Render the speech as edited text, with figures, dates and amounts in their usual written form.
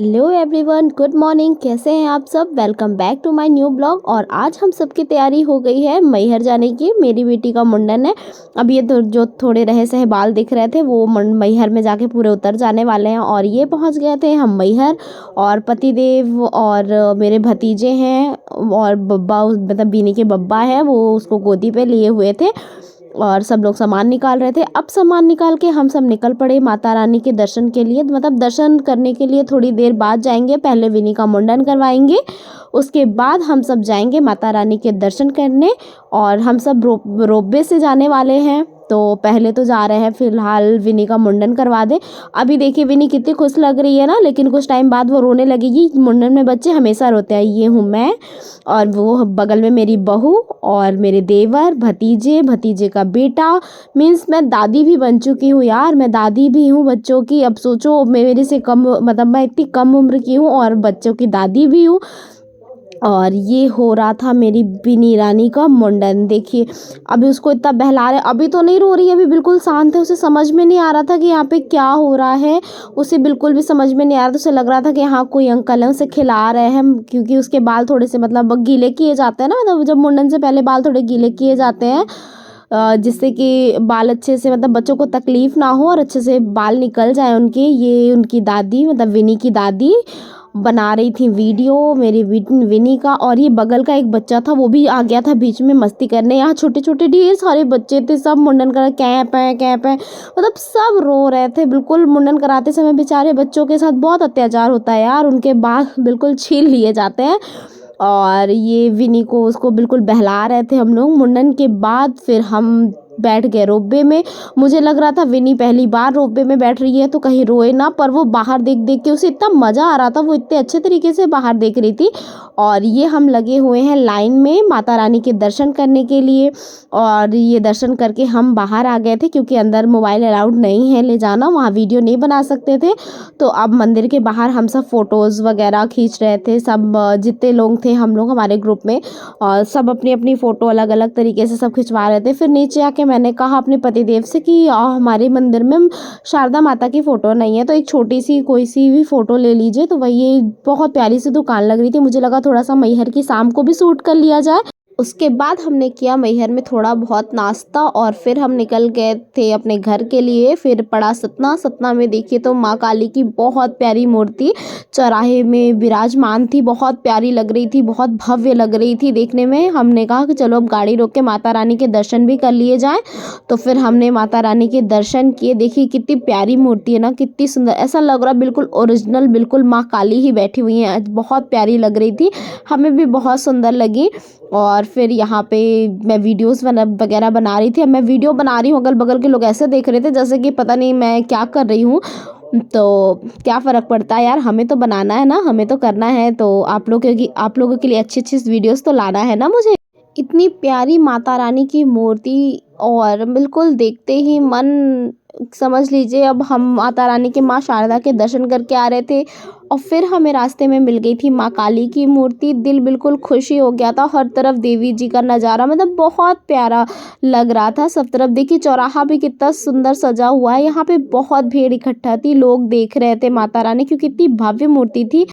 Hello everyone, good morning. कैसे हैं आप सब? Welcome back to my new blog. और आज हम सब की तैयारी हो गई है मैहर जाने की। मेरी बेटी का मुंडन है। अब ये जो थोड़े रहे सहे बाल दिख रहे थे वो मैहर में जाके पूरे उतर जाने वाले हैं। और ये पहुंच गए थे हम मैहर। और पतिदेव और मेरे भतीजे हैं और बब्बा, मतलब बीनी के बब्बा है, वो उसको गोदी पे लिए हुए थे। और सब लोग सामान निकाल रहे थे। अब सामान निकाल के हम सब निकल पड़े माता रानी के दर्शन के लिए। मतलब दर्शन करने के लिए थोड़ी देर बाद जाएंगे। पहले विनी का मुंडन करवाएंगे, उसके बाद हम सब जाएंगे माता रानी के दर्शन करने। और हम सब रोपवे से जाने वाले हैं। तो पहले तो जा रहे हैं, फिलहाल विनी का मुंडन करवा दे। अभी देखिए विनी कितनी खुश लग रही है ना, लेकिन कुछ टाइम बाद वो रोने लगेगी। मुंडन में बच्चे हमेशा रोते हैं। ये हूँ मैं, और वो बगल में मेरी बहू और मेरे देवर, भतीजे, भतीजे का बेटा। मीन्स मैं दादी भी बन चुकी हूँ यार। मैं दादी भी हूँ बच्चों की। अब सोचो, मेरे से कम, मतलब मैं इतनी कम उम्र की हूँ और बच्चों की दादी भी हूँ। और ये हो रहा था मेरी बिनी रानी का मुंडन। देखिए अभी उसको इतना बहला रहे। अभी तो नहीं रो रही है, अभी बिल्कुल शांत है। उसे समझ में नहीं आ रहा था कि यहाँ पे क्या हो रहा है। उसे बिल्कुल भी समझ में नहीं आ रहा था। उसे लग रहा था कि हाँ कोई अंकल है, उसे खिला रहे हैं। क्योंकि उसके बाल थोड़े से मतलब गीले किए जाते हैं ना, मतलब जब मुंडन से पहले बाल थोड़े गीले किए जाते हैं, जिससे कि बाल अच्छे से, मतलब बच्चों को तकलीफ़ ना हो और अच्छे से बाल निकल जाए उनके। ये उनकी दादी, मतलब विनी की दादी बना रही थी वीडियो मेरी विनी का। और ये बगल का एक बच्चा था, वो भी आ गया था बीच में मस्ती करने। यहाँ छोटे छोटे ढेर सारे बच्चे थे, सब मुंडन कर कैंप है कैंप है, मतलब सब रो रहे थे। बिल्कुल मुंडन कराते समय बेचारे बच्चों के साथ बहुत अत्याचार होता है यार। उनके बाल बिल्कुल छील लिए जाते हैं। और ये विनी को, उसको बिल्कुल बहला रहे थे हम लोग। मुंडन के बाद फिर हम बैठ गए रोपवे में। मुझे लग रहा था विनी पहली बार रोपवे में बैठ रही है तो कहीं रोए ना, पर वो बाहर देख देख के उसे इतना मज़ा आ रहा था। वो इतने अच्छे तरीके से बाहर देख रही थी। और ये हम लगे हुए हैं लाइन में माता रानी के दर्शन करने के लिए। और ये दर्शन करके हम बाहर आ गए थे, क्योंकि अंदर मोबाइल अलाउड नहीं है ले जाना, वहाँ वीडियो नहीं बना सकते थे। तो अब मंदिर के बाहर हम सब फ़ोटोज़ वगैरह खींच रहे थे। सब जितने लोग थे हम लोग हमारे ग्रुप में, और सब अपनी अपनी फ़ोटो अलग अलग तरीके से सब खिंचवा रहे थे। फिर नीचे आके मैंने कहा अपने पतिदेव से कि हमारे मंदिर में शारदा माता की फ़ोटो नहीं है, तो एक छोटी सी कोई सी भी फ़ोटो ले लीजिए। तो वही बहुत प्यारी सी दुकान लग रही थी। मुझे लगा थोड़ा सा मैहर की शाम को भी शूट कर लिया जाए। उसके बाद हमने किया मैहर में थोड़ा बहुत नाश्ता, और फिर हम निकल गए थे अपने घर के लिए। फिर पड़ा सतना। सतना में देखिए तो माँ काली की बहुत प्यारी मूर्ति चौराहे में विराजमान थी। बहुत प्यारी लग रही थी, बहुत भव्य लग रही थी देखने में। हमने कहा कि चलो अब गाड़ी रोक के माता रानी के दर्शन भी कर लिए जाएं। तो फिर हमने माता रानी के दर्शन किए। देखिए कितनी प्यारी मूर्ति है ना, कितनी सुंदर। ऐसा लग रहा बिल्कुल ओरिजिनल, बिल्कुल माँ काली ही बैठी हुई हैं। बहुत प्यारी लग रही थी, हमें भी बहुत सुंदर लगी। और फिर यहाँ पे मैं वीडियोस वगैरह बना रही थी। अब मैं वीडियो बना रही हूँ, अगल बगल के लोग ऐसे देख रहे थे जैसे कि पता नहीं मैं क्या कर रही हूँ। तो क्या फ़र्क पड़ता है यार, हमें तो बनाना है ना, हमें तो करना है। तो आप लोगों के लिए अच्छी अच्छी वीडियोस तो लाना है ना मुझे। इतनी प्यारी माता रानी की मूर्ति, और बिल्कुल देखते ही मन, समझ लीजिए अब हम माता रानी के, माँ शारदा के दर्शन करके आ रहे थे। और फिर हमें रास्ते में मिल गई थी माँ काली की मूर्ति। दिल बिल्कुल खुशी हो गया था। हर तरफ देवी जी का नज़ारा, मतलब बहुत प्यारा लग रहा था सब तरफ। देखिए चौराहा भी कितना सुंदर सजा हुआ है। यहाँ पे बहुत भीड़ इकट्ठा थी, लोग देख रहे थे माता रानी, क्योंकि इतनी भव्य मूर्ति थी।